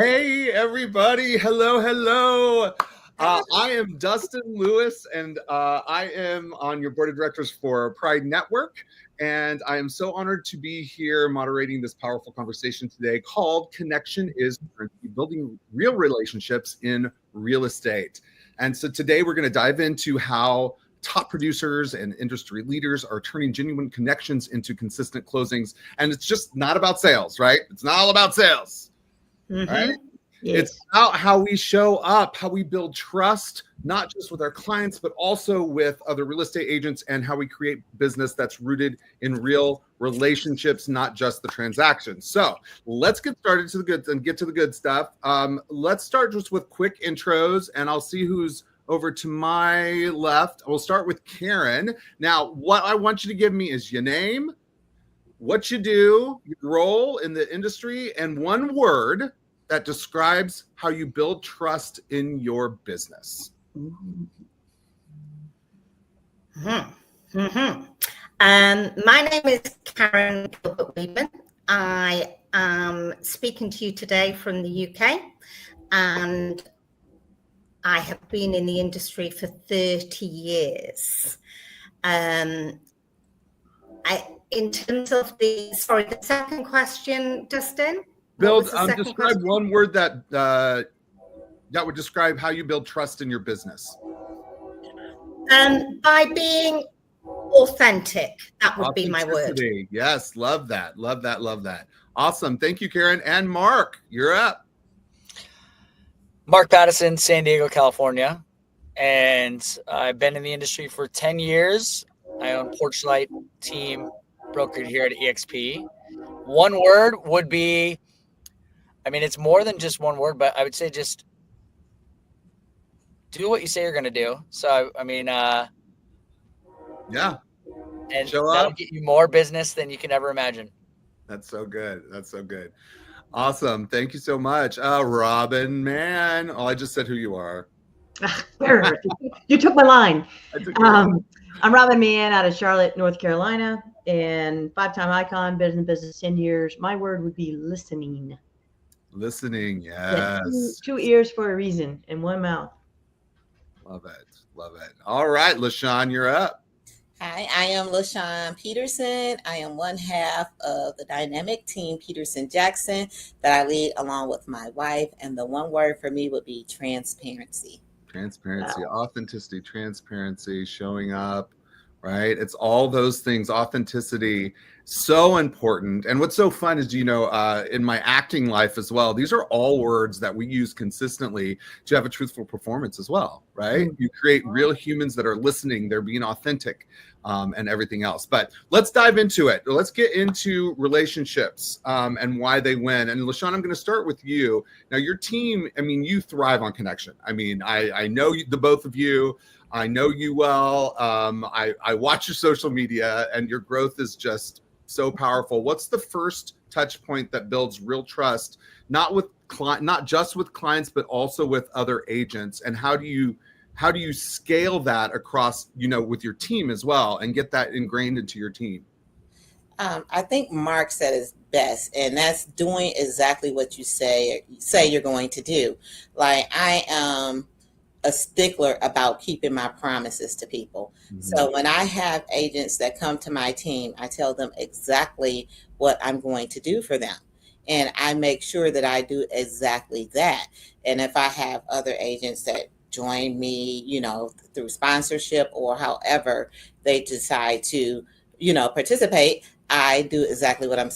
Hey, everybody. Hello, hello. I am Dustin Lewis, and I am on your board of directors for Pride Network. And I am so honored to be here moderating this powerful conversation today called Connection is Currency, Building Real Relationships in Real Estate. And so today we're going to dive into how top producers and industry leaders are turning genuine connections into consistent closings. And it's just not about sales, right? It's not all about sales. Mm-hmm. Right? Yes. It's about how we show up, how we build trust, not just with our clients, but also with other real estate agents, and how we create business that's rooted in real relationships, not just the transactions. So let's get started to the good and get to the good stuff. Let's start just with quick intros, and I'll see who's over to my left. We'll start with Karen. Now, what I want you to give me is your name, what you do, your role in the industry, and one word that describes how you build trust in your business. My name is Karen Gilbert-Weedman. I am speaking to you today from the UK, and I have been in the industry for 30 years. In terms of the second question, Dustin? Describe one word that would describe how you build trust in your business. By being authentic, that would be my word. Yes, love that. Love that. Love that. Awesome. Thank you, Karen. And Mark, you're up. Mark Pattison, San Diego, California. And I've been in the industry for 10 years. I own Porchlight team brokered here at EXP. One word would be, it's more than just one word, but I would say just do what you say you're going to do. So, yeah. And that'll get you more business than you can ever imagine. That's so good. That's so good. Awesome. Thank you so much. Robin, man. Oh, I just said who you are. You took my line. I'm Robin Mann out of Charlotte, North Carolina, and 5-time icon, been in the business 10 years. My word would be listening. Listening, yes. Two ears for a reason and one mouth. Love it. Love it. All right, LaShawn, you're up. Hi, I am LaShawn Peterson. I am one half of the dynamic team Peterson Jackson that I lead along with my wife. And the one word for me would be transparency. Transparency, authenticity, transparency, showing up, right? It's all those things, authenticity, so important. And what's so fun is, in my acting life as well, these are all words that we use consistently to have a truthful performance as well, right? Mm-hmm. You create real humans that are listening, they're being authentic, and everything else. But let's dive into it. Let's get into relationships and why they win. And LaShawn, I'm going to start with you. Now, your team, you thrive on connection. I know the both of you. I know you well. I watch your social media, and your growth is just so powerful. What's the first touch point that builds real trust, not just with clients, but also with other agents? And how do you scale that across, with your team as well, and get that ingrained into your team? I think Mark said it best, and that's doing exactly what you say you're going to do. Like, I am a stickler about keeping my promises to people. Mm-hmm. So when I have agents that come to my team, I tell them exactly what I'm going to do for them. And I make sure that I do exactly that. And if I have other agents that join me, through sponsorship or however they decide to, participate, I do exactly what I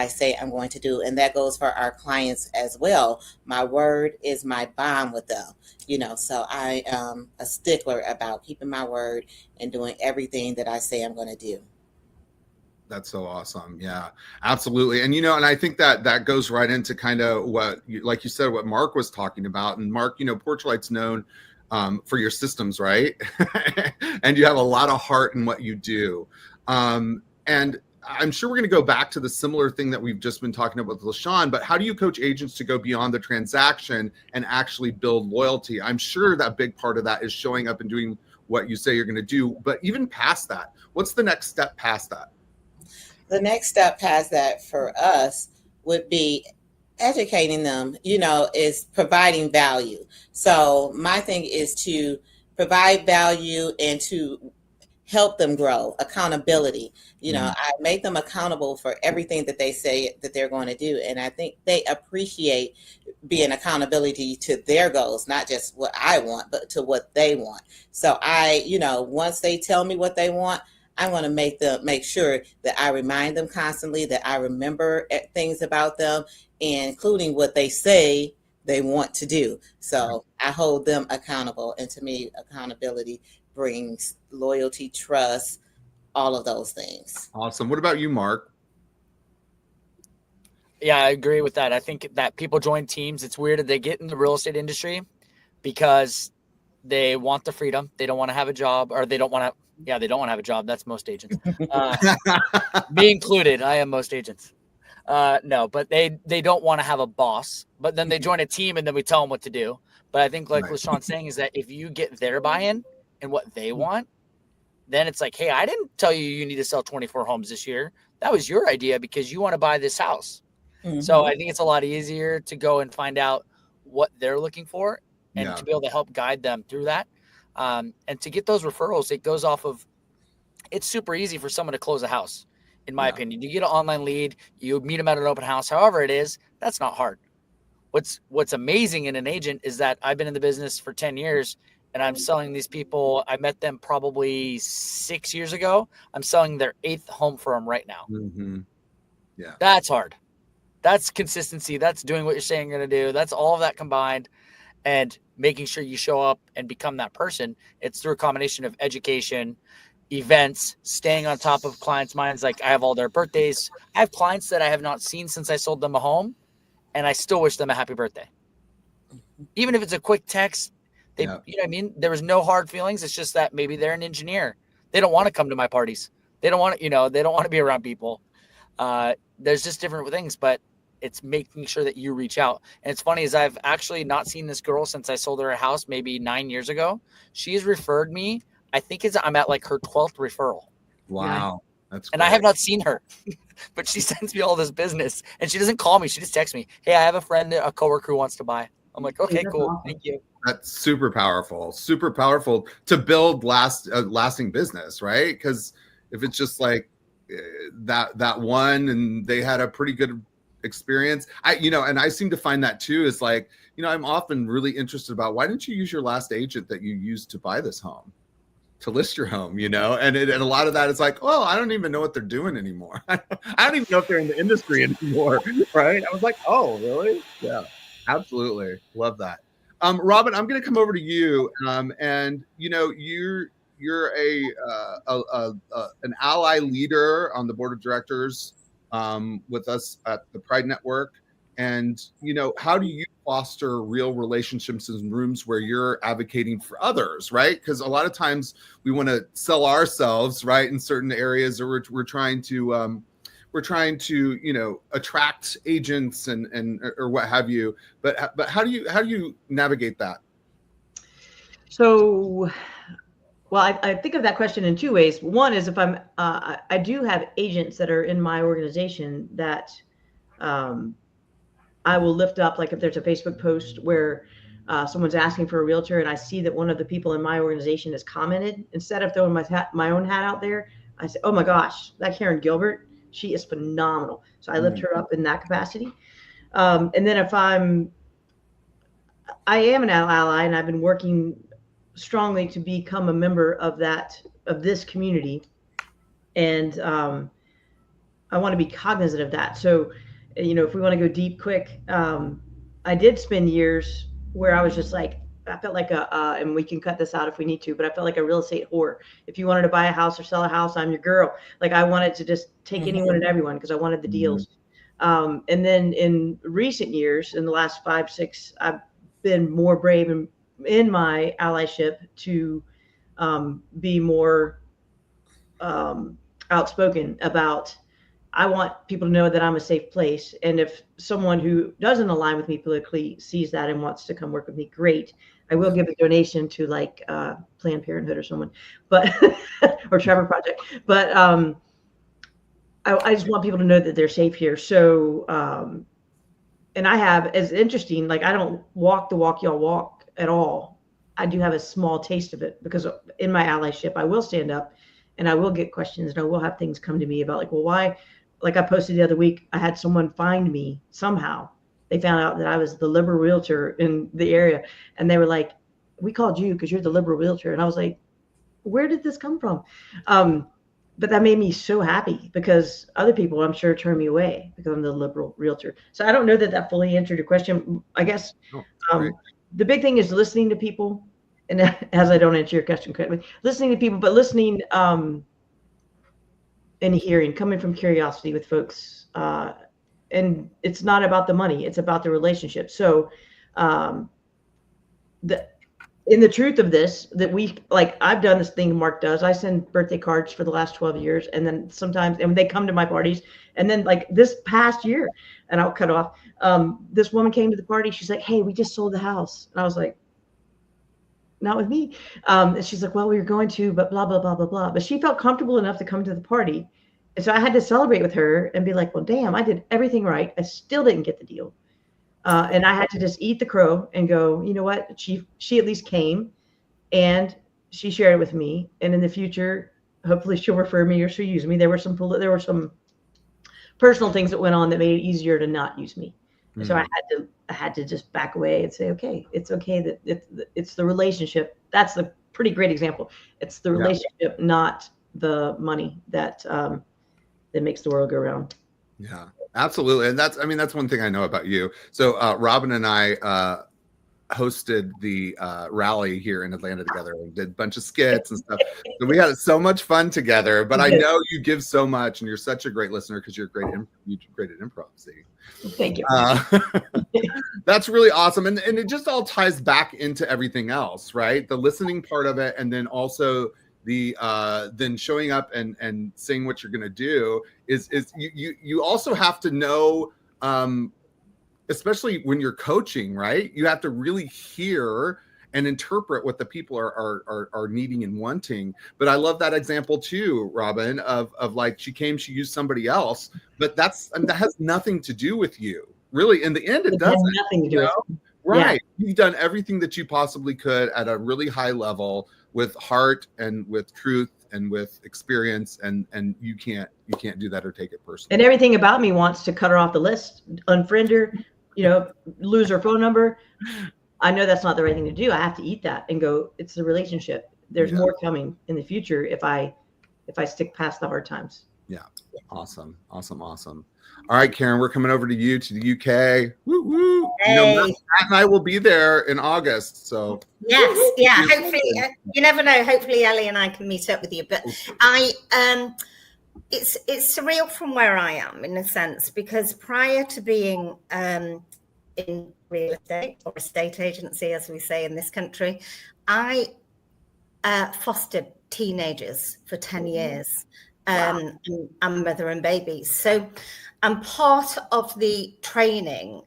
say I'm going to do. And that goes for our clients as well. My word is my bond with them, so I am a stickler about keeping my word and doing everything that I say I'm going to do. That's so awesome. Yeah, absolutely. And, and I think that goes right into kind of what, like you said, what Mark was talking about. And Mark, Porchlight's known for your systems, right? And you have a lot of heart in what you do. And I'm sure we're going to go back to the similar thing that we've just been talking about with LaShawn, but how do you coach agents to go beyond the transaction and actually build loyalty? I'm sure that big part of that is showing up and doing what you say you're going to do, but even past that, what's the next step past that? The next step past that for us would be educating them, is providing value. So my thing is to provide value and to help them grow. Accountability. I make them accountable for everything that they say that they're going to do. And I think they appreciate being accountability to their goals, not just what I want, but to what they want. So once they tell me what they want, I want to make sure that I remind them constantly, that I remember things about them, including what they say they want to do. So I hold them accountable. And to me, accountability brings loyalty, trust, all of those things. Awesome. What about you, Mark? Yeah, I agree with that. I think that people join teams. It's weird that they get in the real estate industry because they want the freedom. They don't want to have a job, or they don't want to. Yeah, they don't want to have a job. That's most agents. Me included. I am most agents. No, but they don't want to have a boss. But then they join a team, and then we tell them what to do. But I think, like what Sean's saying, is that if you get their buy-in and what they want, then it's like, hey, I didn't tell you need to sell 24 homes this year. That was your idea because you want to buy this house. Mm-hmm. So I think it's a lot easier to go and find out what they're looking for and to be able to help guide them through that. And to get those referrals, it goes off of, it's super easy for someone to close a house, in my opinion. You get an online lead, you meet them at an open house, however it is, that's not hard. What's amazing in an agent is that I've been in the business for 10 years and I'm selling these people. I met them probably 6 years ago. I'm selling their 8th home for them right now. Mm-hmm. Yeah. That's hard. That's consistency. That's doing what you're saying you're going to do. That's all of that combined, and making sure you show up and become that person. It's through a combination of education, events, staying on top of clients' minds. Like I have all their birthdays. I have clients that I have not seen since I sold them a home, and I still wish them a happy birthday. Even if it's a quick text, you know what I mean? There was no hard feelings. It's just that maybe they're an engineer. They don't want to come to my parties. They don't want to, they don't want to be around people. There's just different things, but it's making sure that you reach out. And it's funny is I've actually not seen this girl since I sold her a house maybe 9 years ago. She's referred me. I think I'm at like her 12th referral. Wow. That's and I have not seen her, but she sends me all this business and she doesn't call me. She just texts me, hey, I have a friend, a coworker who wants to buy. I'm like, okay, cool. Thank you. That's super powerful to build lasting business, right? Because if it's just like that one and they had a pretty good experience, and I seem to find that too, is like, I'm often really interested about, why didn't you use your last agent that you used to buy this home, to list your home, and a lot of that is like, oh, I don't even know what they're doing anymore. I don't even know if they're in the industry anymore, right? I was like, oh, really? Yeah, absolutely. Love that. Robin, I'm going to come over to you, and you're an ally leader on the board of directors with us at the Pride Network. And, how do you foster real relationships in rooms where you're advocating for others, right? Because a lot of times we want to sell ourselves, right, in certain areas, or we're trying to attract agents and or what have you. But how do you navigate that? So, well, I think of that question in two ways. One is if I do have agents that are in my organization that I will lift up, like if there's a Facebook post where someone's asking for a realtor and I see that one of the people in my organization has commented, instead of throwing my own hat out there, I say, oh my gosh, that Karen Gilbert, she is phenomenal. So I lift her up in that capacity. And then if I am an ally and I've been working strongly to become a member of this community, and I want to be cognizant of that. So, if we want to go deep quick, I did spend years where I was just like, I felt like and we can cut this out if we need to, but I felt like a real estate whore. If you wanted to buy a house or sell a house, I'm your girl. Like I wanted to just take anyone and everyone because I wanted the deals. And then in recent years, in the last 5, 6, I've been more brave in my allyship to be more outspoken about, I want people to know that I'm a safe place. And if someone who doesn't align with me politically sees that and wants to come work with me, great. I will give a donation to like Planned Parenthood or someone, but or Trevor Project. But I just want people to know that they're safe here. So and I have, it's interesting, like I don't walk the walk y'all walk at all. I do have a small taste of it because in my allyship, I will stand up and I will get questions and I will have things come to me about like, well, why? Like I posted the other week, I had someone find me somehow. They found out that I was the liberal realtor in the area. And they were like, we called you because you're the liberal realtor. And I was like, where did this come from? But that made me so happy because other people, I'm sure, turn me away because I'm the liberal realtor. So I don't know that that fully answered your question. I guess the big thing is listening to people. And as I don't answer your question correctly, listening to people, but listening and hearing, coming from curiosity with folks. And it's not about the money. It's about the relationship. So in the truth of this, that we, like, I've done this thing Mark does. I send birthday cards for the last 12 years. And then sometimes, and they come to my parties. And then like this past year, and I'll cut off, this woman came to the party. She's like, hey, we just sold the house. And I was like, not with me. And she's like, well, we were going to, but blah, blah, blah, blah, blah. But she felt comfortable enough to come to the party. And so I had to celebrate with her and be like, well, damn, I did everything right. I still didn't get the deal. And I had to just eat the crow and go, you know what? She at least came and she shared it with me. And in the future, hopefully she'll refer me or she'll use me. There were some personal things that went on that made it easier to not use me. Mm-hmm. So I had to just back away and say, okay, it's okay that it's the relationship. That's the pretty great example. It's the relationship, not the money that makes the world go round. Yeah, absolutely. And that's one thing I know about you. So Robin and I hosted the rally here in Atlanta together. We did a bunch of skits and stuff. So we had so much fun together, but I know you give so much and you're such a great listener because you're great at improv. See? Thank you. That's really awesome. And it just all ties back into everything else, right? The listening part of it. And then also the then showing up and saying what you're going to do is you also have to know, especially when you're coaching, right? You have to really hear and interpret what the people are needing and wanting. But I love that example too, Robin, of like she used somebody else, but that has nothing to do with you. Really, in the end, it doesn't. Has nothing to do with you. Right. Yeah. You've done everything that you possibly could at a really high level with heart and with truth and with experience, and you can't do that or take it personally. And everything about me wants to cut her off the list, unfriend her, lose her phone number. I know that's not the right thing to do. I have to eat that and go, it's the relationship. There's more coming in the future if I stick past the hard times. Yeah. Awesome. All right, Karen, we're coming over to you to the UK. Woo woo. Hey. Matt and I will be there in August. So yes, hopefully, you never know. Hopefully, Ellie and I can meet up with you. But it's surreal from where I am in a sense, because prior to being in real estate or estate agency, as we say in this country, I fostered teenagers for 10 years. I'm mother and baby. So I'm part of the training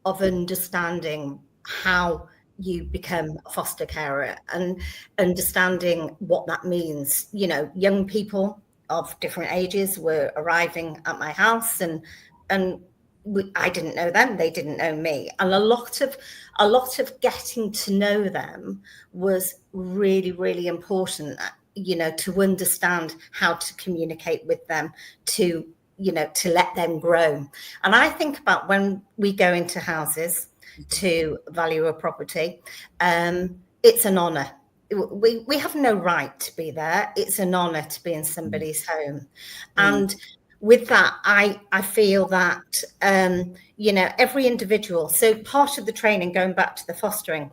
of understanding how you become a foster carer and understanding what that means. Young people of different ages were arriving at my house and I didn't know them, they didn't know me. And a lot of getting to know them was really, really important, to understand how to communicate with them, to let them grow. And I think about when we go into houses to value a property, it's an honor. We have no right to be there. It's an honor to be in somebody's home. And with that, I feel that, every individual, so part of the training, going back to the fostering,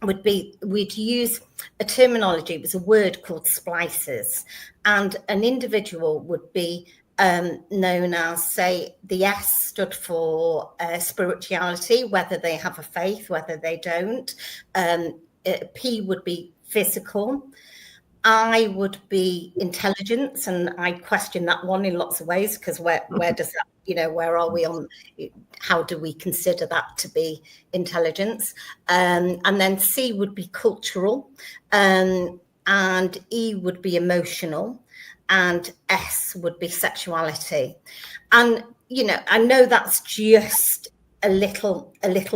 we'd use a terminology, it was a word called splices, and an individual would be known as, say, the S stood for spirituality, whether they have a faith, whether they don't. P would be physical. I would be intelligence, and I question that one in lots of ways, because where does that, where are we on, how do we consider that to be intelligence? And then C would be cultural, and E would be emotional, and S would be sexuality. And, I know that's just a little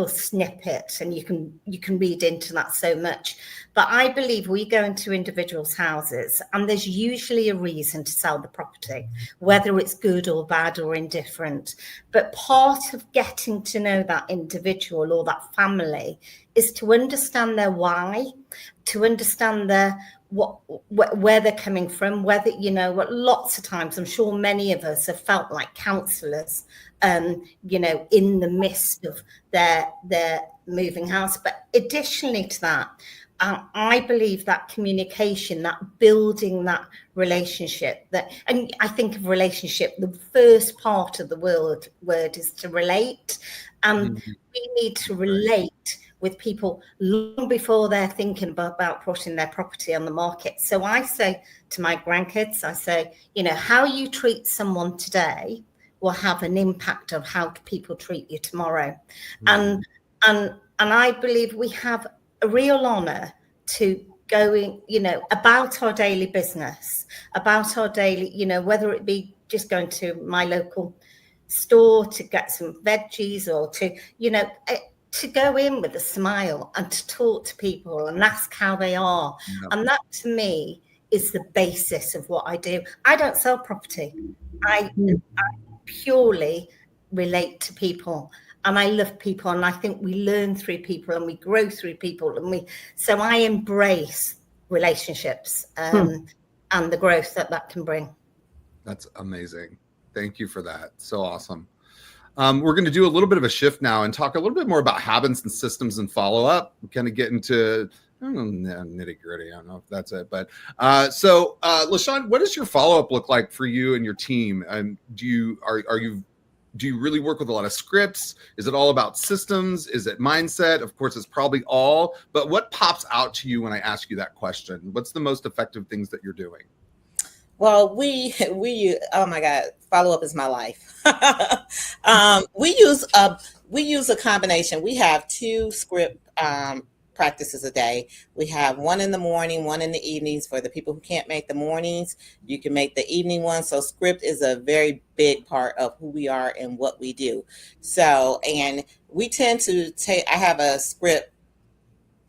snippet, and you can read into that so much. But I believe we go into individuals' houses and there's usually a reason to sell the property, whether it's good or bad or indifferent. But part of getting to know that individual or that family is to understand their why, to understand their where they're coming from, whether, you know, what lots of times, I'm sure many of us have felt like counsellors, you know, in the midst of their moving house. But additionally to that, I believe that communication, that building that relationship, and I think of relationship, the first part of the word is to relate. And we need to relate with people long before they're thinking about putting their property on the market. So I say to my grandkids, I say, you know, how you treat someone today will have an impact on how people treat you tomorrow. And I believe we have a real honor to going, you know, about our daily business, about our daily, you know, whether it be just going to my local store to get some veggies, or to, you know, to go in with a smile and to talk to people and ask how they are. And that to me is the basis of what I do. I don't sell property. I purely relate to people, and I love people, and I think we learn through people and we grow through people, and so I embrace relationships and the growth that can bring. That's amazing. Thank you for that. So awesome. We're going to do a little bit of a shift now and talk a little bit more about habits and systems and follow-up. Kind of get into nitty gritty. I don't know if that's it, but so LaShawn, what does your follow-up look like for you and your team? Do you really work with a lot of scripts? Is it all about systems? Is it mindset? Of course, it's probably all. But what pops out to you when I ask you that question? What's the most effective things that you're doing? Well, we oh my God, follow-up is my life. We use a combination. We have 2 script practices a day. We have one in the morning, one in the evenings. For the people who can't make the mornings, you can make the evening one. So script is a very big part of who we are and what we do. So, and we tend to I have a script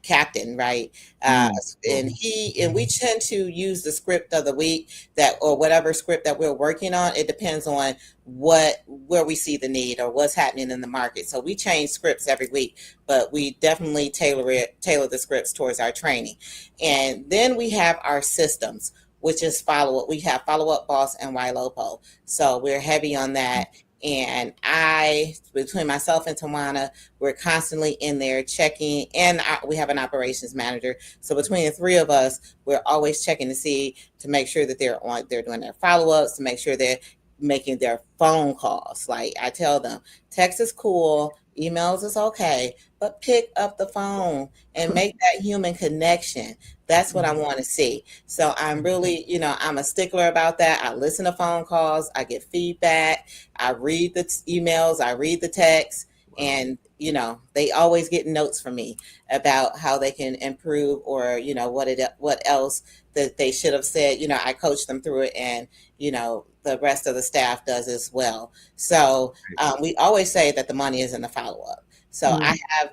captain, right? And we tend to use the script of the week, or whatever script that we're working on. It depends on where we see the need or what's happening in the market. So we change scripts every week, but we definitely tailor the scripts towards our training. And then we have our systems, which is follow-up. We have Follow-Up Boss and YLOPO. So we're heavy on that. And between myself and Tawana, we're constantly in there checking, and we have an operations manager. So between the 3 of us, we're always checking to make sure that they're doing their follow-ups, to make sure they're making their phone calls. Like I tell them, text is cool, emails is okay, but pick up the phone and make that human connection. That's what I want to see. So I'm really, you know, I'm a stickler about that. I listen to phone calls, I get feedback, I read the emails, I read the texts, and, you know, they always get notes from me about how they can improve, or, you know, what else that they should have said. You know, I coach them through it, and, you know, the rest of the staff does as well. So we always say that the money is in the follow-up. So I have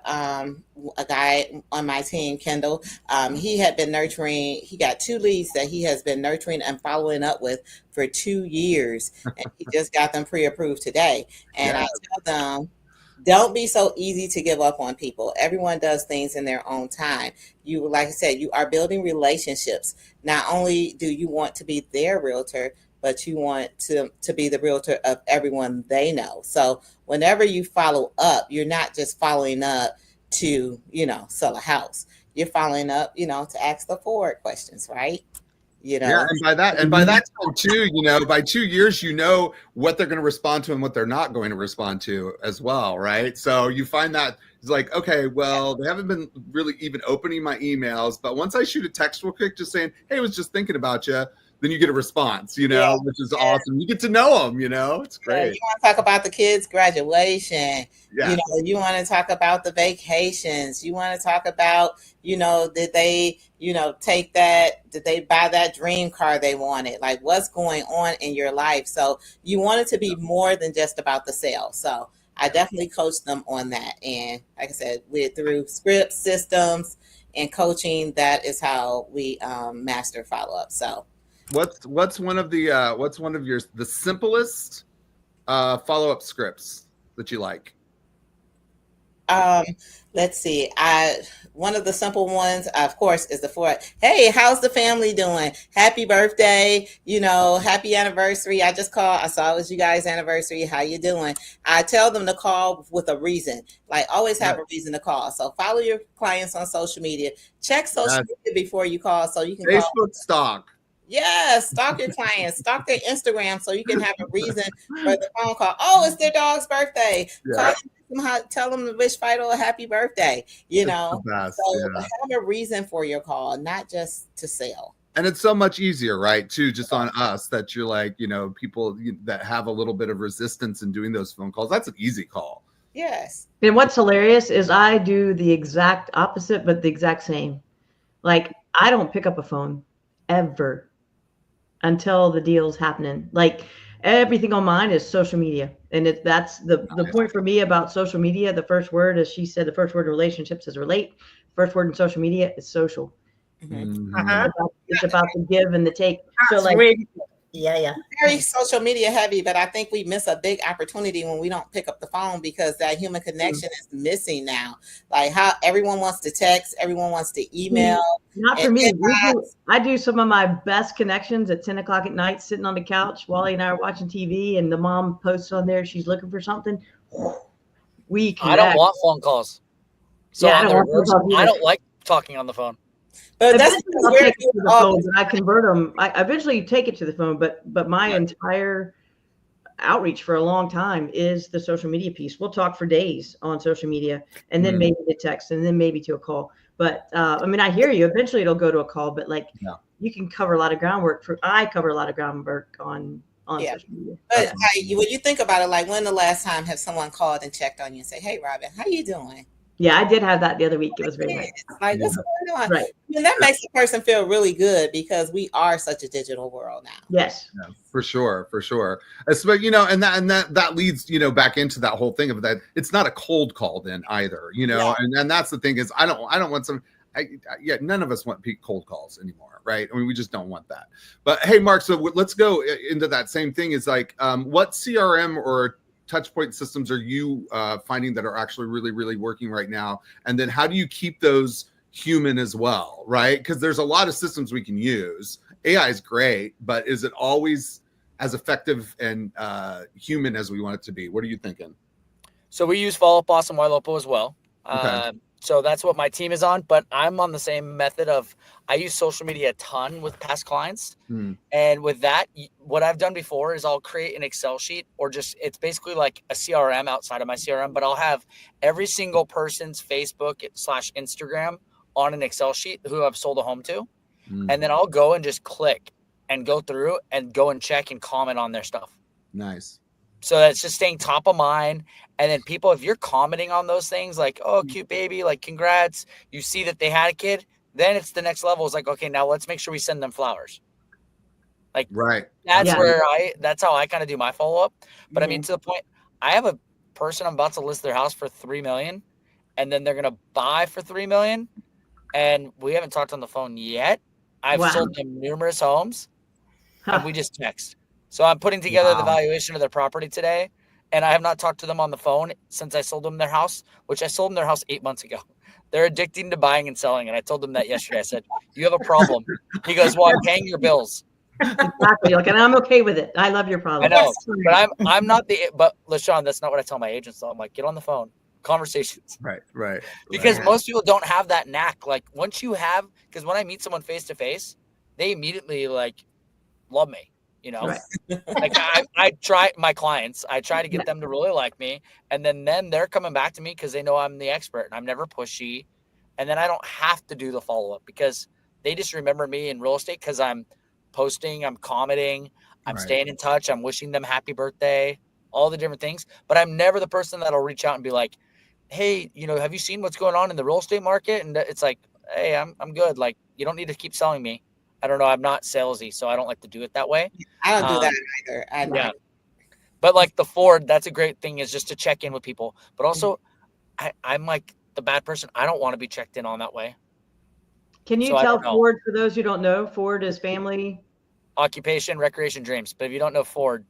a guy on my team, Kendall. He had been nurturing. He got 2 leads that he has been nurturing and following up with for 2 years. And he just got them pre-approved today. And I tell them, don't be so easy to give up on people. Everyone does things in their own time. You, like I said, you are building relationships. Not only do you want to be their realtor, but you want to be the realtor of everyone they know. So whenever you follow up, you're not just following up to, you know, sell a house. You're following up, you know, to ask the forward questions, right? You know, yeah, and by that time too, you know, by 2 years, you know what they're going to respond to and what they're not going to respond to as well, right? So you find that it's like, okay, well, they haven't been really even opening my emails, but once I shoot a text real quick, just saying, hey, I was just thinking about you, then you get a response, you know, which is awesome. You get to know them, you know, it's great. You want to talk about the kids' graduation. You know, you want to talk about the vacations. You want to talk about, you know, did they buy that dream car they wanted? Like, what's going on in your life? So you want it to be more than just about the sale. So I definitely coach them on that. And like I said, we're through scripts, systems, and coaching. That is how we master follow up. So What's one of your the simplest follow up scripts that you like? let's see. One of the simple ones, of course, is hey, how's the family doing? Happy birthday, happy anniversary. I saw it was you guys' anniversary. How you doing? I tell them to call with a reason. Like, always have a reason to call. So follow your clients on social media. Check social media before you call, so you can Facebook stock. Yes, stalk your clients, stalk their Instagram, so you can have a reason for the phone call. Oh, it's their dog's birthday. Yeah. Call them, tell them to wish Fido a happy birthday. The best, have a reason for your call, not just to sell. And it's so much easier, right? Too, just on us, that you're like, people that have a little bit of resistance in doing those phone calls. That's an easy call. Yes. And what's hilarious is I do the exact opposite, but the exact same. Like, I don't pick up a phone ever until the deal's happening. Like, everything on mine is social media. And that's the point for me about social media. The first word, as she said, the first word in relationships is relate. First word in social media is social. Mm-hmm. It's about the give and the take. That's so like, really, yeah. Very social media heavy, but I think we miss a big opportunity when we don't pick up the phone, because that human connection is missing now. Like, how everyone wants to text, everyone wants to email. Not for me. I do some of my best connections at 10 o'clock at night, sitting on the couch. Wally and I are watching TV, and the mom posts on there she's looking for something. We connect. I don't want phone calls. So Yeah, I don't like talking on the phone. But that's I'll take it to the phone, but I convert them. I eventually take it to the phone, but my entire outreach for a long time is the social media piece. We'll talk for days on social media, and then maybe to text, and then maybe to a call. But I hear you. Eventually, it'll go to a call. But you can cover a lot of groundwork. I cover a lot of groundwork on social media. But when you think about it, like, when the last time have someone called and checked on you and say, "Hey, Robin, how you doing?" Yeah, I did have that the other week. It was very nice. Like, what's going on? Right. That makes the person feel really good, because we are such a digital world now. Yes. Yeah, for sure. But and that leads back into that whole thing of that. It's not a cold call then either. And that's the thing is I don't want some. None of us want cold calls anymore, right? I mean, we just don't want that. But hey, Mark, so let's go into that same thing. Is like, what CRM or touch point systems are you finding that are actually really, really working right now? And then how do you keep those human as well, right? Because there's a lot of systems we can use. AI is great, but is it always as effective and human as we want it to be? What are you thinking? So we use Follow Up Boss and Ylopo as well. Okay. So that's what my team is on, but I'm on the same method of, I use social media a ton with past clients. And with that, what I've done before is I'll create an Excel sheet, or it's basically like a CRM outside of my CRM, but I'll have every single person's Facebook/Instagram on an Excel sheet who I've sold a home to. And then I'll go and just click and go through and go and check and comment on their stuff. Nice. So that's just staying top of mind. And then people, if you're commenting on those things like, oh, cute baby, like, congrats, you see that they had a kid, then it's the next level. It's like, okay, now let's make sure we send them flowers. Like, right. That's how I kind of do my follow-up. But I mean, to the point, I have a person, I'm about to list their house for $3 million, and then they're going to buy for $3 million. And we haven't talked on the phone yet. I've sold them numerous homes, and we just text. So I'm putting together the valuation of their property today, and I have not talked to them on the phone since I sold them their house, which I sold them their house 8 months ago. They're addicted to buying and selling, and I told them that yesterday. I said, "You have a problem." He goes, "Well, I'm paying your bills." Exactly. Like, and I'm okay with it. I love your problem. I know, but I'm not but LaShawn, that's not what I tell my agents. So I'm like, get on the phone, conversations. Right. Because most people don't have that knack. Like, once you have, because when I meet someone face to face, they immediately love me. Like, I try my clients, I try to get them to really like me. And then they're coming back to me because they know I'm the expert and I'm never pushy. And then I don't have to do the follow-up because they just remember me in real estate because I'm posting, I'm commenting, I'm staying in touch, I'm wishing them happy birthday, all the different things. But I'm never the person that'll reach out and be like, hey, have you seen what's going on in the real estate market? And it's like, hey, I'm good. Like, you don't need to keep selling me. I don't know. I'm not salesy, so I don't like to do it that way. I don't do that either. But like the Ford, that's a great thing, is just to check in with people. But also, I'm like the bad person. I don't want to be checked in on that way. Can you So I tell don't know. Ford, for those who don't know, Ford is family? Occupation, recreation, dreams. But if you don't know Ford,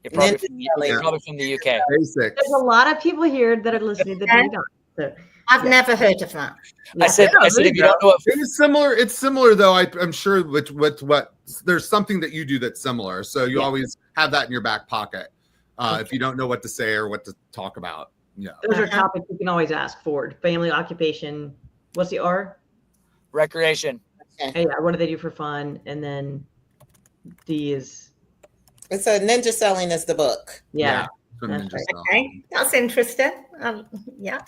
you're probably from the UK. Basics. There's a lot of people here that are listening that do not. So, I've never heard of that. I said there if you don't know what It's similar. It's similar though. I'm sure with what there's something that you do that's similar. So you always have that in your back pocket. If you don't know what to say or what to talk about. Yeah. Those are topics you can always ask Ford. Family, occupation. What's the R? recreation. Yeah, what do they do for fun? And then D is It's a Ninja Selling is the book. yeah. From That's Ninja right. Style. Okay, that's interesting. Yeah.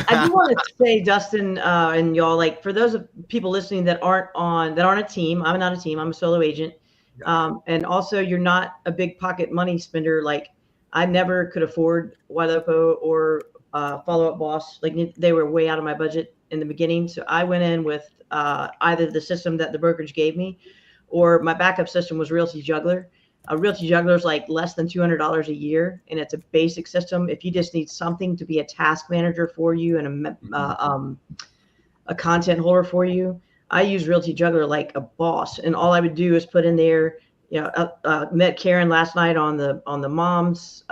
I do want to say, Dustin, and y'all, like for those of people listening that aren't a team, I'm not a team, I'm a solo agent. And also you're not a big pocket money spender. Like I never could afford Ylopo or Follow Up Boss. Like they were way out of my budget in the beginning. So I went in with either the system that the brokerage gave me or my backup system was Realty Juggler. Realty Juggler is like less than $200 a year, and it's a basic system. If you just need something to be a task manager for you and a content holder for you, I use Realty Juggler like a boss. And all I would do is put in there, met Karen last night on the mom's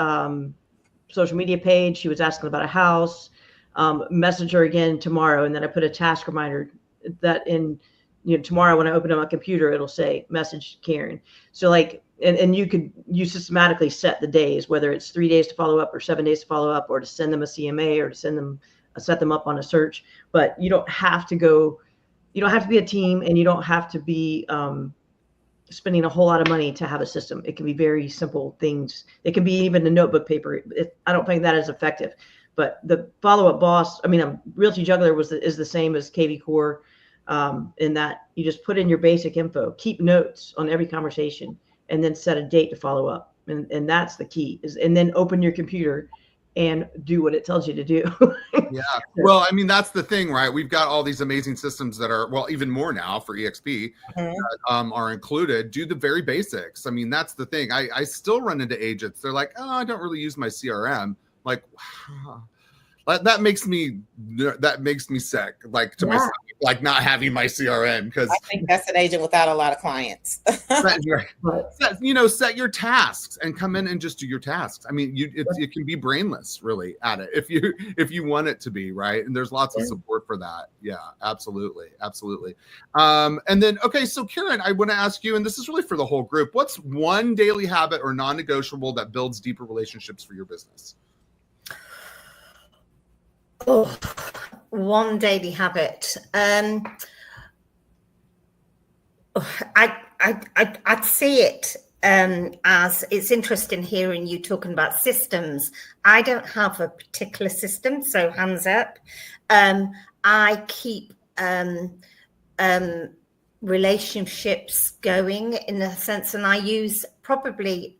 social media page. She was asking about a house. Message her again tomorrow, and then I put a task reminder that in tomorrow when I open up my computer, it'll say message Karen. So like. And you systematically set the days, whether it's 3 days to follow up or 7 days to follow up, or to send them a CMA or to set them up on a search. But you don't have to be a team, and you don't have to be spending a whole lot of money to have a system. It can be very simple things. It can be even a notebook paper. I don't think that is effective. But the Follow Up Boss, Realty Juggler is the same as KV Core, in that you just put in your basic info, keep notes on every conversation, and then set a date to follow up. And that's the key and then open your computer and do what it tells you to do. Yeah. Well, that's the thing, right? We've got all these amazing systems that are, well, even more now for EXP that, are included. Do the very basics. That's the thing. I still run into agents. They're like, oh, I don't really use my CRM. Like, that makes me sick. Like to myself, like not having my CRM, because I think that's an agent without a lot of clients. set your tasks and come in and just do your tasks. It can be brainless really at it if you want it to be, right? And there's lots of support for that. Yeah, absolutely. And then okay, so Karen, I want to ask you, and this is really for the whole group, what's one daily habit or non-negotiable that builds deeper relationships for your business? Oh, one daily habit. I'd see it as it's interesting hearing you talking about systems. I don't have a particular system, so hands up. I keep relationships going in a sense, and I use probably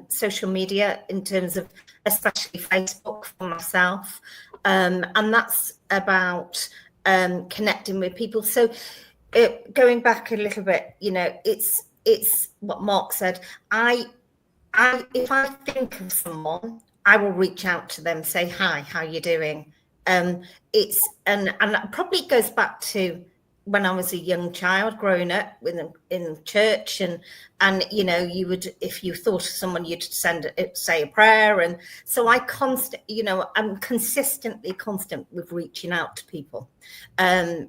social media in terms of especially Facebook for myself. And that's about connecting with people. So going back a little bit, it's what Mark said. If I think of someone, I will reach out to them, say, hi, how you doing? And that probably goes back to when I was a young child growing up in church, and you would, if you thought of someone, you'd say a prayer. And so I'm consistent with reaching out to people. And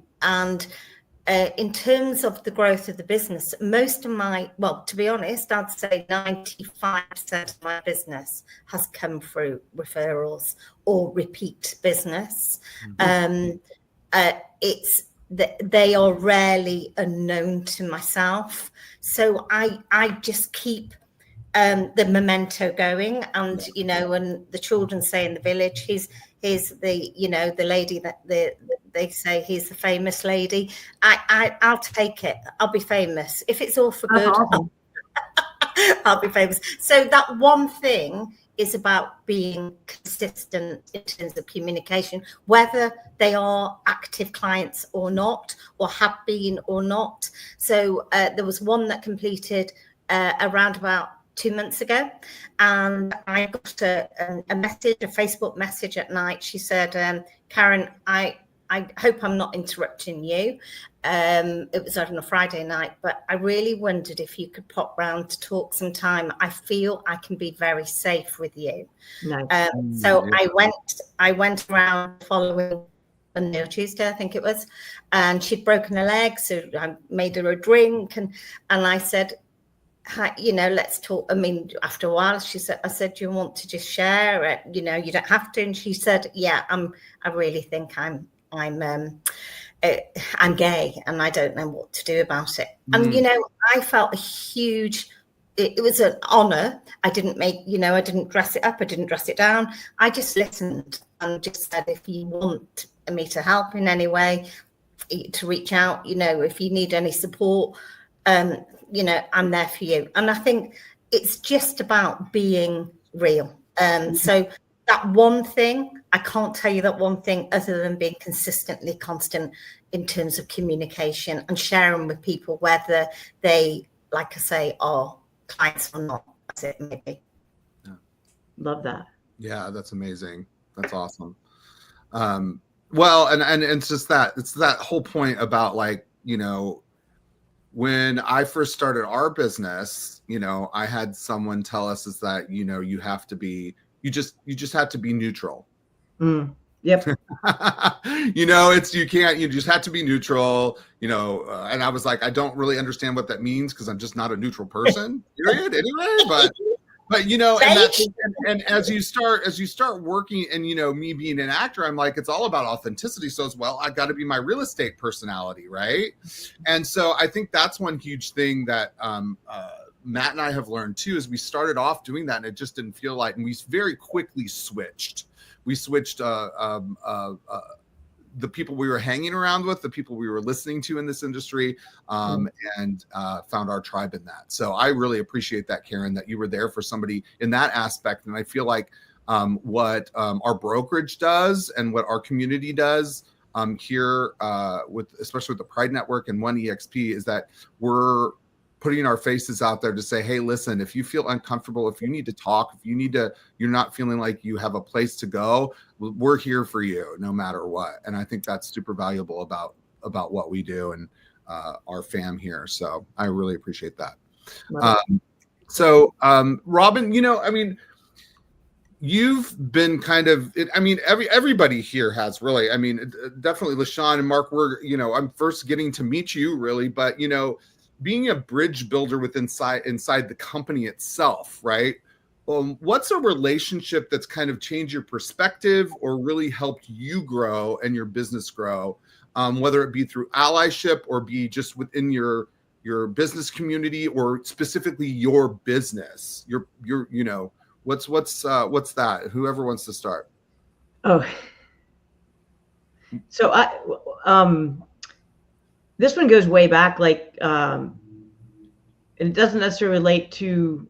in terms of the growth of the business, to be honest, I'd say 95% of my business has come through referrals or repeat business. They are rarely unknown to myself. So I just keep the memento going. And, when the children say in the village, here's the lady that they say he's the famous lady. I'll take it. I'll be famous. If it's all for good, awesome. I'll be famous. So that one thing is about being consistent in terms of communication, whether they are active clients or not, or have been or not. So there was one that completed around about 2 months ago, and I got a message, a Facebook message at night. She said, Karen, I hope I'm not interrupting you. It was on a Friday night, but I really wondered if you could pop round to talk sometime. I feel I can be very safe with you. Nice. So I went around following Monday or Tuesday, I think it was, and she'd broken her leg, so I made her a drink, and I said, hi, let's talk. I mean, after a while, I said, do you want to just share it? You don't have to. And she said, yeah, I really think I'm gay, and I don't know what to do about it. And I felt a huge. It was an honor. I didn't dress it up. I didn't dress it down. I just listened and just said, if you want me to help in any way, to reach out, if you need any support, I'm there for you. And I think it's just about being real. So that one thing, I can't tell you that one thing other than being consistently constant in terms of communication and sharing with people, whether they, like I say, are clients or not, as it may be. Yeah. Love that. Yeah, that's amazing. That's awesome. Well, and it's just it's that whole point about, like, when I first started our business, I had someone tell us is that, you have to be, you just have to be neutral. Yep. You just have to be neutral, and I was like, I don't really understand what that means, because I'm just not a neutral person, period, anyway, but and as you start working, and me being an actor, I'm like, it's all about authenticity. So as well, I got to be my real estate personality, right? And so I think that's one huge thing that Matt and I have learned too, is we started off doing that, and it just didn't feel like, and we very quickly switched. We switched the people we were hanging around with, the people we were listening to in this industry, and found our tribe in that. So I really appreciate that, Karen, that you were there for somebody in that aspect. And I feel like what our brokerage does and what our community does here, especially with the Pride Network and One EXP, is that we're putting our faces out there to say, hey, listen, if you feel uncomfortable, if you need to talk, if you're not feeling like you have a place to go, we're here for you no matter what. And I think that's super valuable about what we do and our fam here. So I really appreciate that. Robin, you've been kind of, everybody here has really, definitely LaShawn and Mark, I'm first getting to meet you really, but being a bridge builder inside the company itself, right? What's a relationship that's kind of changed your perspective or really helped you grow and your business grow, whether it be through allyship or be just within your business community, or specifically your business? What's that? Whoever wants to start. Oh, so this one goes way back, like, and it doesn't necessarily relate to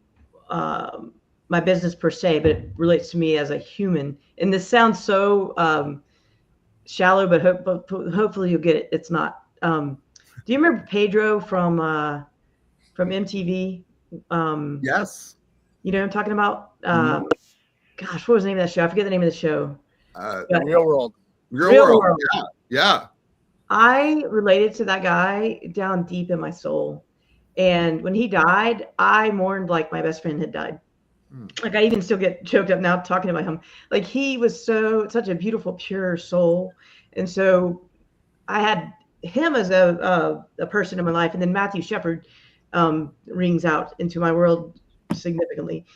my business per se, but it relates to me as a human. And this sounds so shallow, but hopefully you'll get it. It's not. Do you remember Pedro from MTV? Yes. You know what I'm talking about? Gosh, what was the name of that show? I forget the name of the show. Real World. Real World. Yeah. I related to that guy down deep in my soul. And when he died, I mourned like my best friend had died. Like, I even still get choked up now talking about him. Like, he was such a beautiful, pure soul. And so I had him as a person in my life. And then Matthew Shepard rings out into my world significantly.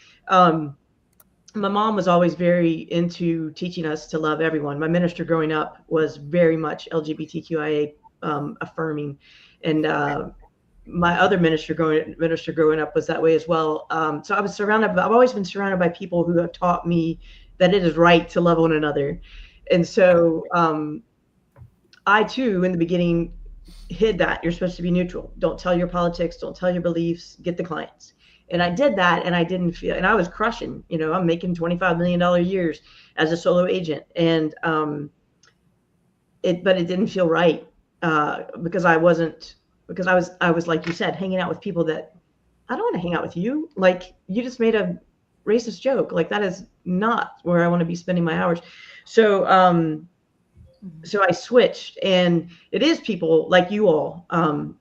My mom was always very into teaching us to love everyone. My minister growing up was very much LGBTQIA affirming, and my other minister growing up was that way as well. So I've always been surrounded by people who have taught me that it is right to love one another. And so I too, in the beginning, hid that. You're supposed to be neutral. Don't tell your politics. Don't tell your beliefs. Get the clients. And I did that, and I didn't feel, and I was crushing, I'm making $25 million years as a solo agent. And but it didn't feel right because I was, like you said, hanging out with people that I don't want to hang out with you. Like, you just made a racist joke. Like, that is not where I want to be spending my hours. So, so I switched, and it is people like you all,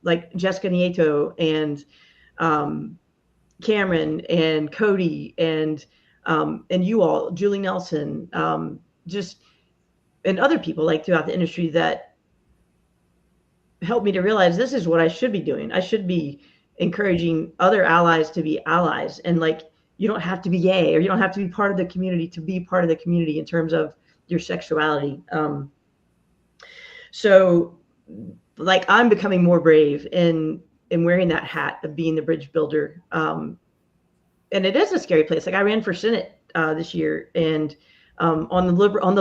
like Jessica Nieto and Cameron and Cody and you all, Julie Nelson, just and other people like throughout the industry that helped me to realize this is what I should be doing. I should be encouraging other allies to be allies, and like, you don't have to be gay or you don't have to be part of the community to be part of the community in terms of your sexuality. So like, I'm becoming more brave in wearing that hat of being the bridge builder. And it is a scary place. Like, I ran for Senate this year, and on the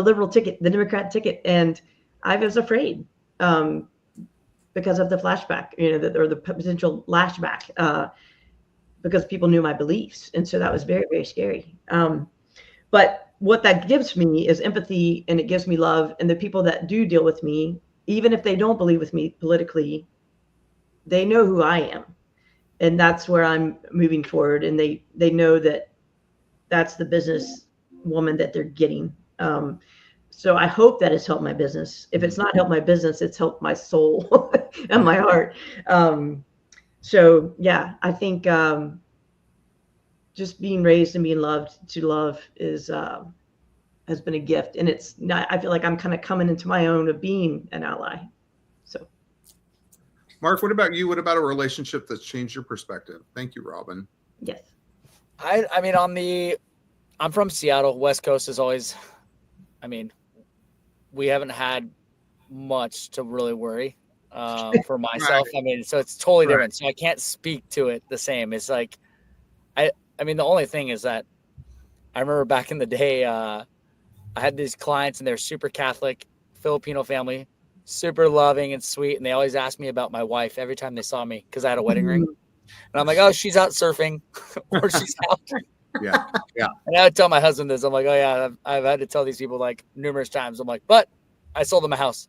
liberal ticket, the Democrat ticket, and I was afraid because of the flashback, or the potential lashback, because people knew my beliefs, and so that was very, very scary. But what that gives me is empathy, and it gives me love, and the people that do deal with me, even if they don't believe with me politically, they know who I am, and that's where I'm moving forward, and they know that that's the business woman that they're getting. So I hope that has helped my business. If it's not helped my business, it's helped my soul and my heart. So yeah, I think just being raised and being loved to love is has been a gift, and it's not. I feel like I'm kind of coming into my own of being an ally. So, Mark, what about you? What about a relationship that's changed your perspective? Thank you, Robin. Yes. I mean, I'm from Seattle. West Coast is always, I mean, we haven't had much to really worry for myself. Right. I mean, so it's totally different. So I can't speak to it the same. It's like, I mean, the only thing is that I remember back in the day, I had these clients, and they're super Catholic, Filipino family, super loving and sweet. And they always asked me about my wife every time they saw me, because I had a wedding ring. And I'm like, oh, she's out surfing, or she's out. Yeah. And I would tell my husband this. I'm like, oh yeah, I've had to tell these people like numerous times. I'm like, but I sold them a house.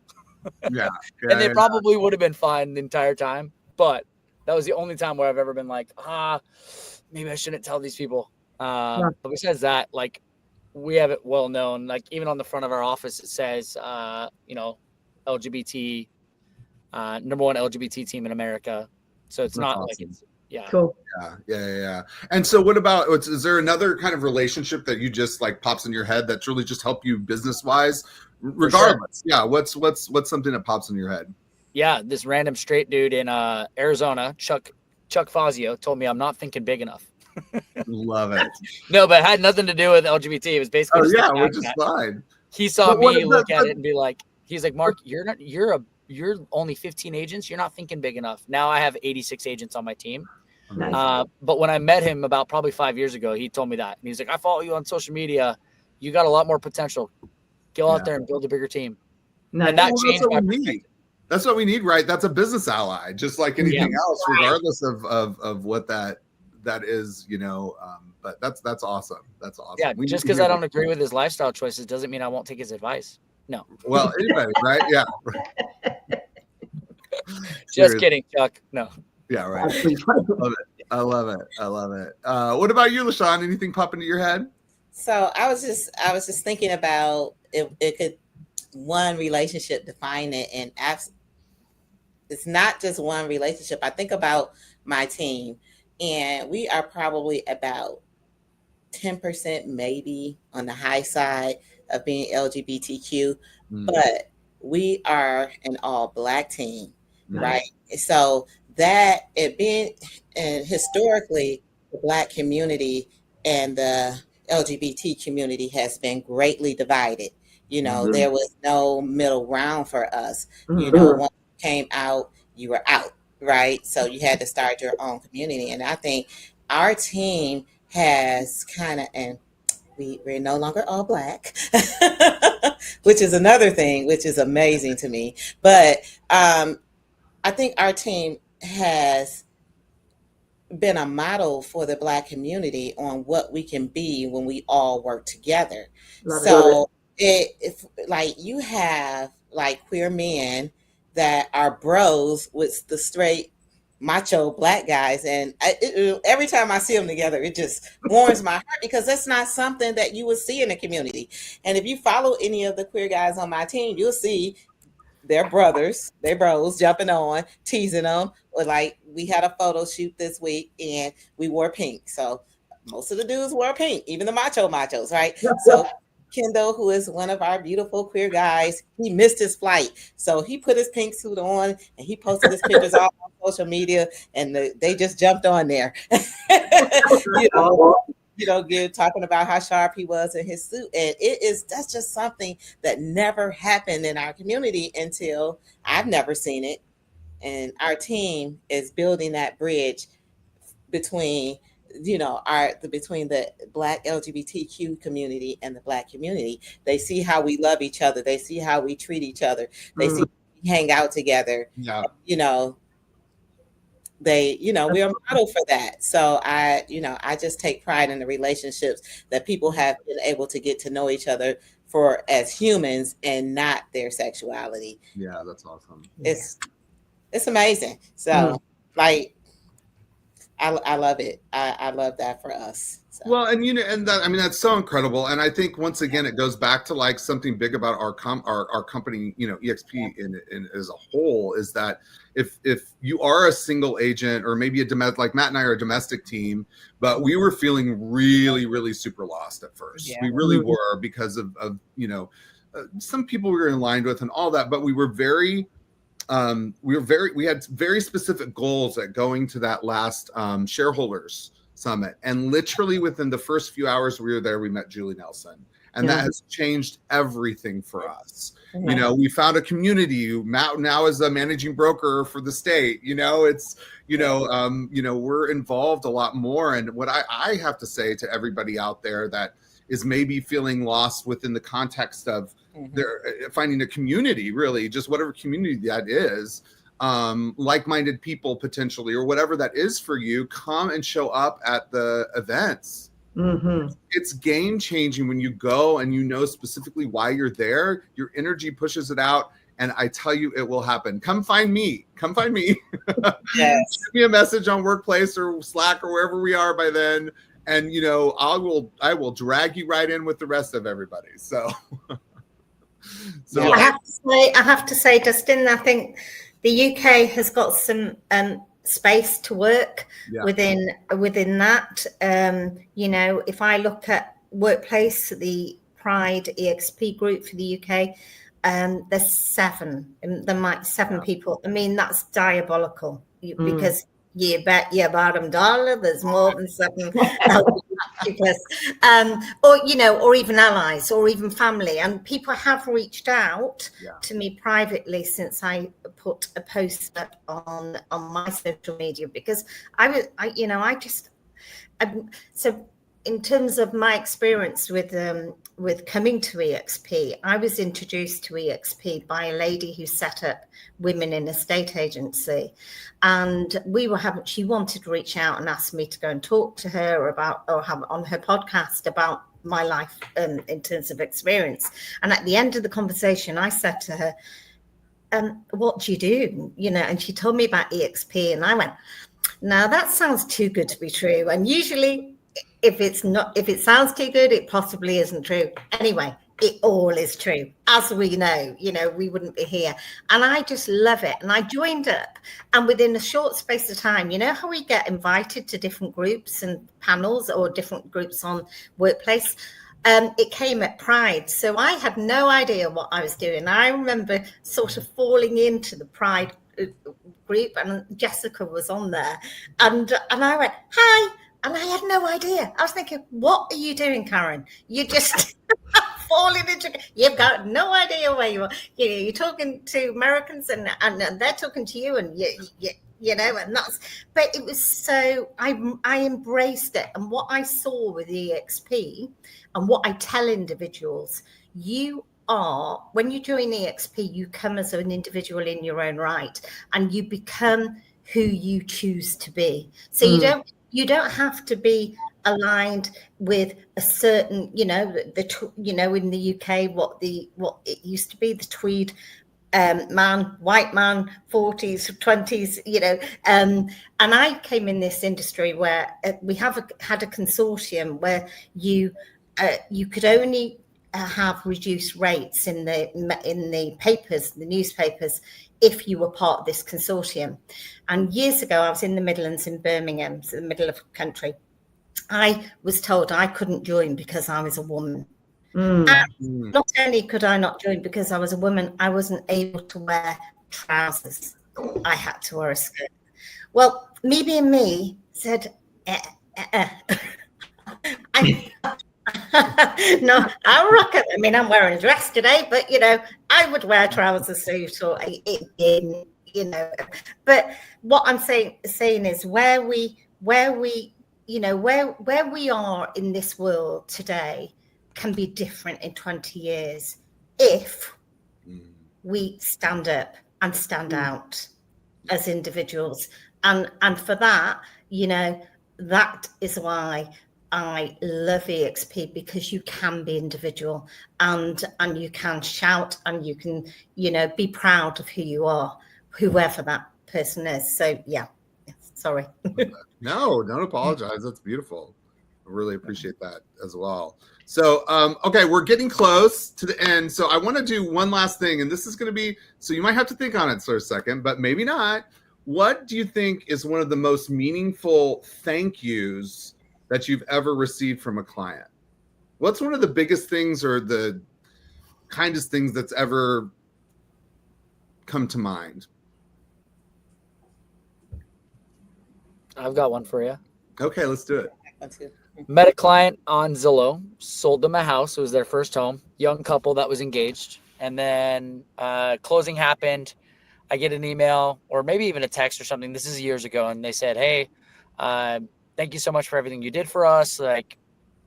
Yeah. And they probably would have been fine the entire time. But that was the only time where I've ever been like, maybe I shouldn't tell these people. But besides that, like, we have it well known. Like, even on the front of our office, it says, LGBT, number one LGBT team in America. So it's not awesome. Like it's, yeah. Cool. Yeah. And so what about, is there another kind of relationship that you just like pops in your head that's really just helped you business wise, regardless? Sure. Yeah. What's something that pops in your head? Yeah. This random straight dude in Arizona, Chuck Fazio, told me I'm not thinking big enough. Love it. No, but it had nothing to do with LGBT. It was basically, which is fine. He saw me look at it and be like, he's like, Mark, you're only 15 agents. You're not thinking big enough. Now I have 86 agents on my team. Nice. But when I met him about probably 5 years ago, he told me that. And he's like, I follow you on social media. You got a lot more potential. Go out there and build a bigger team. Nice. And that changed my perspective. That's what we need, right? That's a business ally, just like anything else, regardless of what that is, but that's awesome. That's awesome. Yeah, just because I don't agree with his lifestyle choices doesn't mean I won't take his advice. No. Well, anybody, right? Yeah. Just kidding, Chuck. No. Yeah, right. I love it. What about you, LaShawn? Anything pop into your head? So I was just thinking about if it could one relationship define it, and it's not just one relationship. I think about my team, and we are probably about 10% maybe on the high side of being LGBTQ, but we are an all Black team, right? So that it being, and historically, the Black community and the LGBT community has been greatly divided. There was no middle ground for us. Once you came out, you were out, right? So you had to start your own community. And I think our team has kind of, and we're no longer all Black, which is another thing, which is amazing to me. But I think our team has been a model for the Black community on what we can be when we all work together. So if like you have like queer men that are bros with the straight macho Black guys, and every time I see them together, it just warms my heart, because that's not something that you would see in the community. And if you follow any of the queer guys on my team, you'll see their bros jumping on, teasing them. Or like, we had a photo shoot this week and we wore pink, so most of the dudes wore pink, even the machos, right? So Kendall, who is one of our beautiful queer guys, he missed his flight. So he put his pink suit on and he posted his pictures all on social media, and they just jumped on there. Talking about how sharp he was in his suit. And that's just something that never happened in our community until I've never seen it. And our team is building that bridge between between the Black LGBTQ community and the Black community. They see how we love each other. They see how we treat each other. They see we hang out together. Yeah. We're a model for that. So I just take pride in the relationships that people have been able to get to know each other for as humans and not their sexuality. Yeah, that's awesome. It's amazing. So I love it. I love that for us. So. Well, and that's so incredible. And I think once again, it goes back to like something big about our company, EXP in as a whole, is that if you are a single agent, or maybe a domestic, like Matt and I are a domestic team, but we were feeling really, really super lost at first. Yeah. We really were, because of some people we were in line with and all that, but we were very. We had very specific goals at going to that last shareholders summit, and literally within the first few hours we were there, we met Julie Nelson, and that has changed everything for us. We found a community. Matt now is a managing broker for the state. We're involved a lot more. And what I have to say to everybody out there that is maybe feeling lost within the context of they're finding a community, really, just whatever community that is, like-minded people potentially, or whatever that is for you, come and show up at the events. It's game changing when you go and specifically why you're there. Your energy pushes it out, and I tell you, it will happen. Come find me. Yes. Send me a message on Workplace or Slack or wherever we are by then, and I will drag you right in with the rest of everybody. So. I have to say, Dustin, I think the UK has got some space to work within that. If I look at Workplace, the Pride EXP group for the UK, there's 7. There might be 7 people. I mean, that's diabolical, because you bet your bottom dollar there's more than 7 because or even allies or even family, and people have reached out to me privately since I put a post up on my social media, because so in terms of my experience with coming to EXP, I was introduced to EXP by a lady who set up Women in Estate Agency, and she wanted to reach out and ask me to go and talk to her about, or have on her podcast about my life in terms of experience. And at the end of the conversation, I said to her, what do you do? And she told me about EXP, and I went, now that sounds too good to be true. And usually if it sounds too good, it possibly isn't true. Anyway, it all is true. As we know, we wouldn't be here. And I just love it. And I joined up, and within a short space of time, how we get invited to different groups and panels, or different groups on Workplace. It came at Pride. So I had no idea what I was doing. I remember sort of falling into the Pride group, and Jessica was on there. And I went, hi. And I had no idea. I was thinking, what are you doing, Karen? You just falling into, you've got no idea where you are. You're talking to Americans and they're talking to you, and and that's, but it was so, I embraced it. And what I saw with EXP, and what I tell individuals, when you join EXP, you come as an individual in your own right, and you become who you choose to be. So you don't have to be aligned with a certain, in the UK, what it used to be, the tweed man, white man, 40s, 20s, and I came in this industry where we had a consortium where you could only have reduced rates in the papers, the newspapers, if you were part of this consortium. And years ago, I was in the Midlands in Birmingham, so the middle of the country. I was told I couldn't join because I was a woman. And not only could I not join because I was a woman, I wasn't able to wear trousers. I had to wear a skirt. Well, me being me said, no, I'll rock it. I mean, I'm wearing a dress today, but I would wear a trouser suit or But what I'm saying is where we are in this world today can be different in 20 years if we stand up and stand out as individuals. And for that, that is why I love EXP, because you can be individual and you can shout and you can, be proud of who you are, whoever that person is. So yeah, sorry. No, don't apologize. That's beautiful. I really appreciate that as well. So, okay, we're getting close to the end. So I want to do one last thing, and this is going to be, so you might have to think on it for a second, but maybe not. What do you think is one of the most meaningful thank yous that you've ever received from a client? What's one of the biggest things or the kindest things that's ever come to mind? I've got one for you. Okay, let's do it. That's good. Met a client on Zillow, sold them a house. It was their first home, young couple that was engaged. And then closing happened. I get an email or maybe even a text or something. This is years ago. And they said, hey, thank you so much for everything you did for us. Like,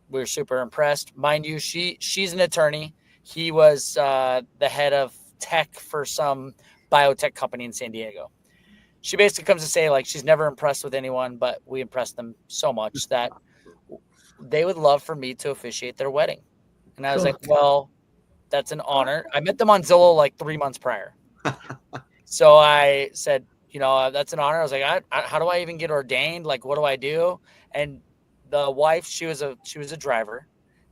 we're super impressed. Mind you, she's an attorney. He was the head of tech for some biotech company in San Diego. She basically comes to say, like, she's never impressed with anyone, but we impressed them so much that they would love for me to officiate their wedding. And I was like, well, that's an honor. I met them on Zillow like 3 months prior. So I said, that's an honor. I was like, how do I even get ordained? Like, what do I do? And the wife, she was a driver.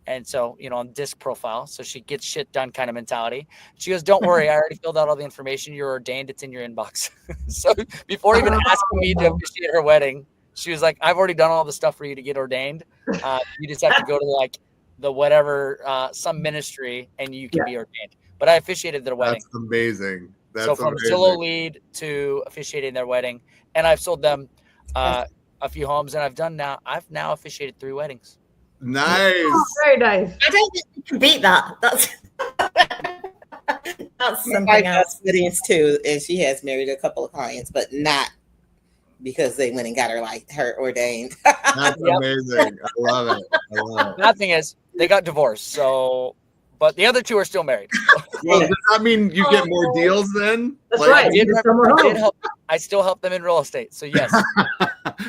And so, on disc profile, so she gets shit done kind of mentality. She goes, don't worry, I already filled out all the information. You're ordained. It's in your inbox. So before even asking me to officiate her wedding, she was like, I've already done all the stuff for you to get ordained. You just have to go to like the whatever, some ministry, and you can be ordained. But I officiated their wedding. That's amazing. So from Zillow lead to officiating their wedding. And I've sold them a few homes, and I've now officiated 3 weddings. Nice. Oh, very nice. I don't think you can beat that. That's something My wife else. does weddings too, and she has married a couple of clients, but not because they went and got her ordained. That's amazing. I love it. The thing is, they got divorced. So, but the other 2 are still married. Well, does that mean you get more deals then? That's right. I still help them in real estate. So yes.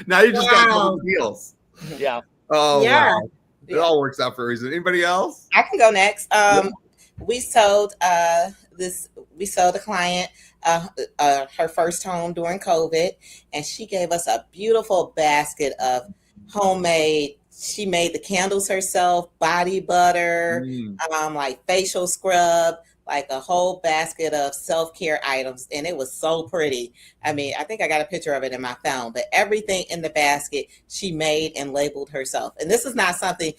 Now you just got a couple of deals. Yeah. Oh, Yeah. wow. It all works out for a reason. Anybody else? I can go next. We sold a client her first home during COVID, and she gave us a beautiful basket of homemade. She made the candles herself, body butter, like facial scrub, like a whole basket of self-care items. And it was so pretty. I mean, I think I got a picture of it in my phone, but everything in the basket she made and labeled herself. And this is not something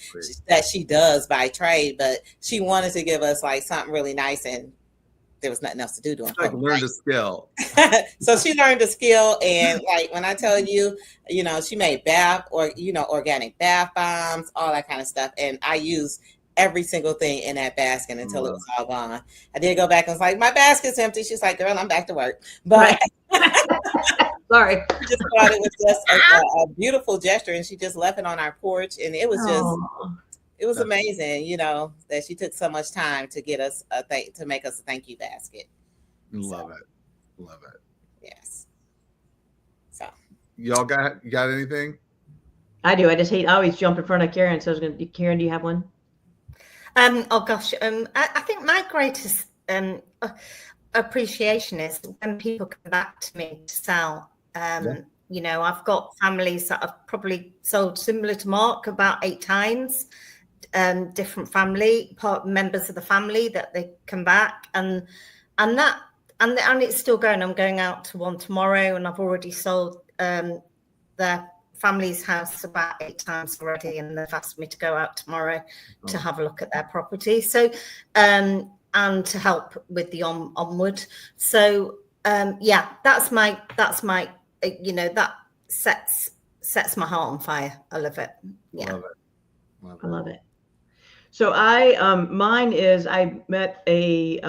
that she does by trade, but she wanted to give us like something really nice, and there was nothing else to do during Like COVID. learned a skill. So she learned a skill, and like when I tell you, she made organic bath bombs, all that kind of stuff. And I used every single thing in that basket until it was all gone. I did go back and was like, my basket's empty. She's like, girl, I'm back to work. But Sorry. I just thought it was just a beautiful gesture, and she just left it on our porch, and it was just, it was amazing, that she took so much time to get us to make us a thank you basket. Love it. Yes. So Y'all got anything? I do. I always jump in front of Karen. So I was going to, Karen, do you have one? Oh gosh, I think my greatest appreciation is when people come back to me to sell. You know, I've got families that I've probably sold similar to Mark about 8 times. Different members of the family that they come back, and it's still going. I'm going out to one tomorrow, and I've already sold their family's house about 8 times already, and they've asked me to go out tomorrow to have a look at their property. So, and to help with the onward. So, yeah, that's my, you know, that sets my heart on fire. I love it. Yeah. I love it. So mine is, I met a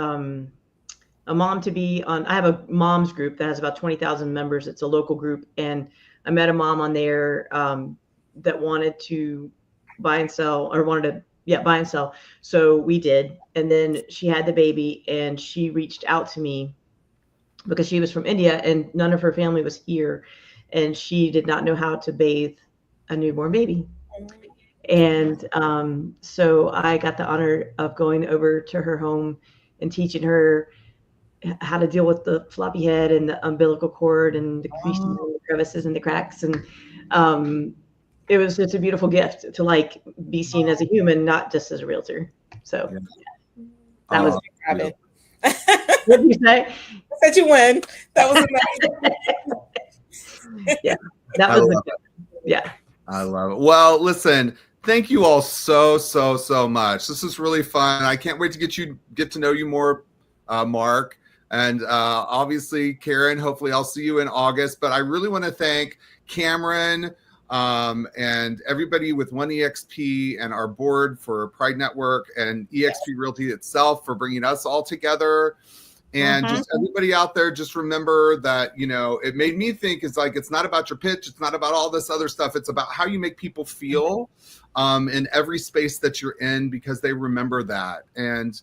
mom to be on, I have a mom's group that has about 20,000 members. It's a local group. And I met a mom on there that wanted to buy and sell, or wanted to, buy and sell. So we did. And then she had the baby, and she reached out to me because she was from India and none of her family was here. And she did not know how to bathe a newborn baby. And so I got the honor of going over to her home and teaching her how to deal with the floppy head and the umbilical cord and the creases and the crevices and the cracks. And it's a beautiful gift to like be seen as a human, not just as a realtor. So that was Robin. What did you say? I said you win. That was amazing. Yeah, that was yeah. I love it. Well, listen, thank you all so much. This is really fun. I can't wait to get to know you more, Mark. And obviously, Karen, hopefully I'll see you in August. But I really want to thank Cameron and everybody with OneEXP and our board for Pride Network and eXp Realty itself for bringing us all together. And just everybody out there, just remember that, you know, it made me think it's not about your pitch. It's not about all this other stuff. It's about how you make people feel in every space that you're in, because they remember that. And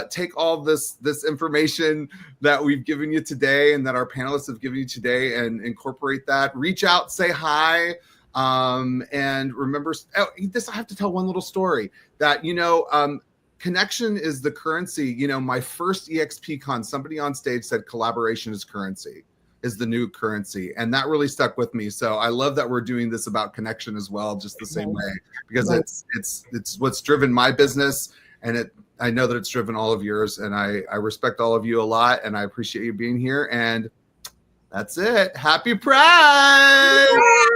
take all this information that we've given you today and that our panelists have given you today and incorporate that. Reach out, say hi. And remember, I have to tell one little story that, you know, connection is the currency. You know, my first EXP con, somebody on stage said collaboration is currency, is the new currency. And that really stuck with me. So I love that we're doing this about connection as well, just the same way, because it's what's driven my business. And I know that it's driven all of yours. And I respect all of you a lot. And I appreciate you being here. And that's it. Happy Pride!